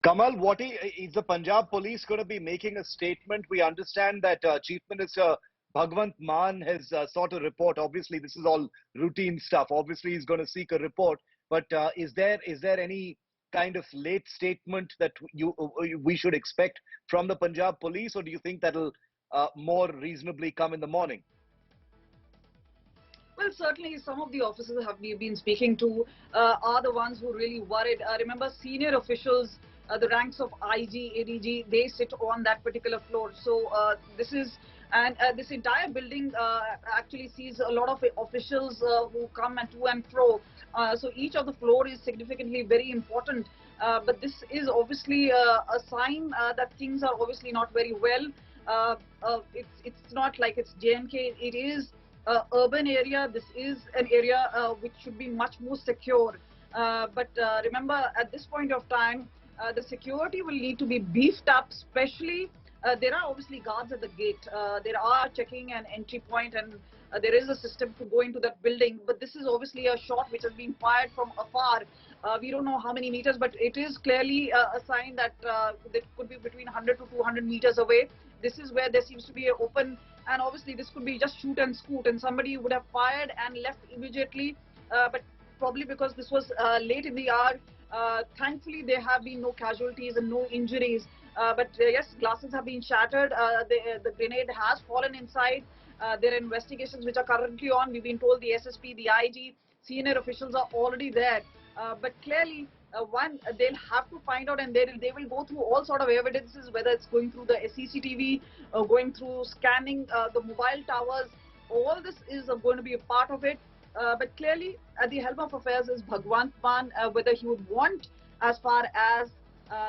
Kamal, is the Punjab Police going to be making a statement? We understand that Chief Minister Bhagwant Mann has sought a report. Obviously, this is all routine stuff. Obviously, he's going to seek a report. But is there any kind of late statement that we should expect from the Punjab Police, or do you think that'll more reasonably come in the morning? Well, certainly some of the officers have we've been speaking to are the ones who really worried. Remember, senior officials, the ranks of IG, ADG, they sit on that particular floor. So this entire building actually sees a lot of officials who come and to and fro. So each of the floor is significantly very important. But this is obviously a sign that things are obviously not very well. It's not like it's JNK. It is urban area. This is an area which should be much more secure. But remember, at this point of time, the security will need to be beefed up, especially there are obviously guards at the gate. There are checking and entry point, and there is a system to go into that building. But this is obviously a shot which has been fired from afar. We don't know how many meters, but it is clearly a sign that that could be between 100 to 200 meters away. This is where there seems to be an open, and obviously this could be just shoot and scoot, and somebody would have fired and left immediately. But probably because this was late in the hour, thankfully there have been no casualties and no injuries. But yes, glasses have been shattered. The grenade has fallen inside. There are investigations which are currently on. We've been told the SSP, the IG, senior officials are already there. But clearly, they'll have to find out, and they will go through all sort of evidences, whether it's going through the CCTV, going through scanning the mobile towers. All this is going to be a part of it. But clearly, at the helm of affairs is Bhagwant Mann, whether he would want, as far as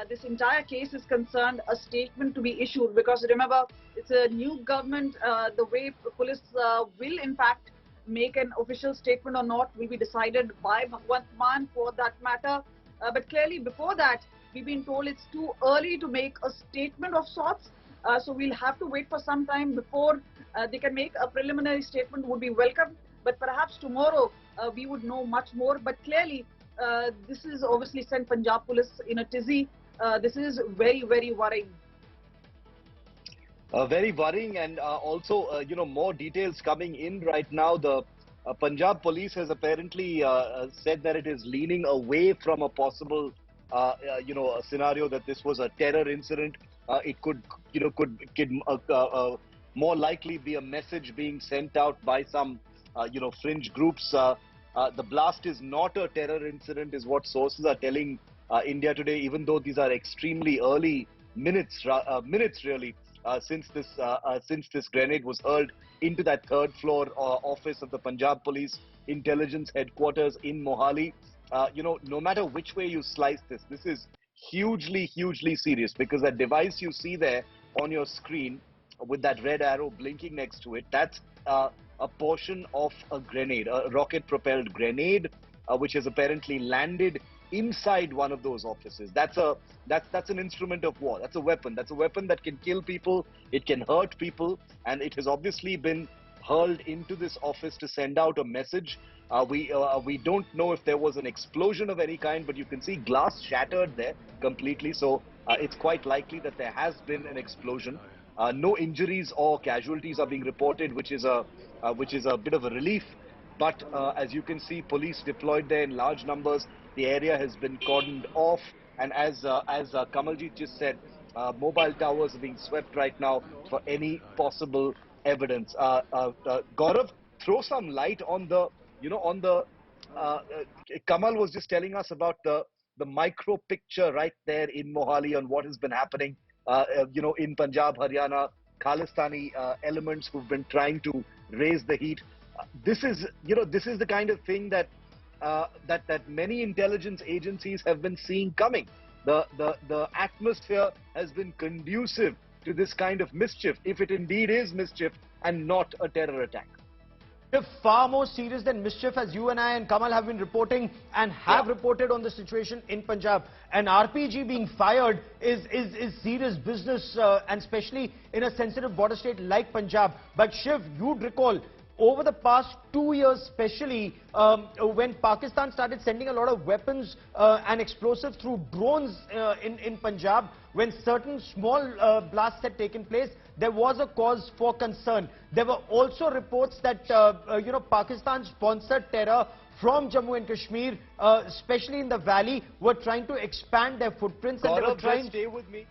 this entire case is concerned, a statement to be issued. Because remember, it's a new government. The way police will, in fact, make an official statement or not will be decided by Bhagwant Mann, for that matter. But clearly, before that, we've been told it's too early to make a statement of sorts. So we'll have to wait for some time before they can make a preliminary statement. Would be welcome. But perhaps tomorrow we would know much more. But clearly, this is obviously sent Punjab Police in a tizzy. This is very, very worrying. Very worrying, and also, more details coming in right now. The Punjab Police has apparently said that it is leaning away from a possible, a scenario that this was a terror incident. It could more likely be a message being sent out by some, fringe groups. The blast is not a terror incident, is what sources are telling India Today, even though these are extremely early minutes really. Since this grenade was hurled into that third floor office of the Punjab Police Intelligence Headquarters in Mohali. No matter which way you slice this, this is hugely, hugely serious, because that device you see there on your screen with that red arrow blinking next to it, that's a portion of a grenade, a rocket-propelled grenade, which has apparently landed inside one of those offices. That's an instrument of war. That's a weapon. That's a weapon that can kill people. It can hurt people, and it has obviously been hurled into this office to send out a message. We don't know if there was an explosion of any kind, but you can see glass shattered there completely. So it's quite likely that there has been an explosion. No injuries or casualties are being reported, which is a bit of a relief. But as you can see, police deployed there in large numbers. The area has been cordoned off, and as Kamaljit just said, mobile towers are being swept right now for any possible evidence. Gaurav, throw some light on the, Kamal was just telling us about the micro picture right there in Mohali on what has been happening, in Punjab, Haryana, Khalistani elements who've been trying to raise the heat. This is the kind of thing that many intelligence agencies have been seeing coming. The atmosphere has been conducive to this kind of mischief, if it indeed is mischief and not a terror attack. Far more serious than mischief, as you and I and Kamal have been reporting and have reported on the situation in Punjab. An RPG being fired is serious business, and especially in a sensitive border state like Punjab. But Shiv, you'd recall, over the past 2 years especially, when Pakistan started sending a lot of weapons and explosives through drones in Punjab, when certain small blasts had taken place, there was a cause for concern. There were also reports that, Pakistan sponsored terror from Jammu and Kashmir, especially in the valley, were trying to expand their footprints. And they were trying... stay with me.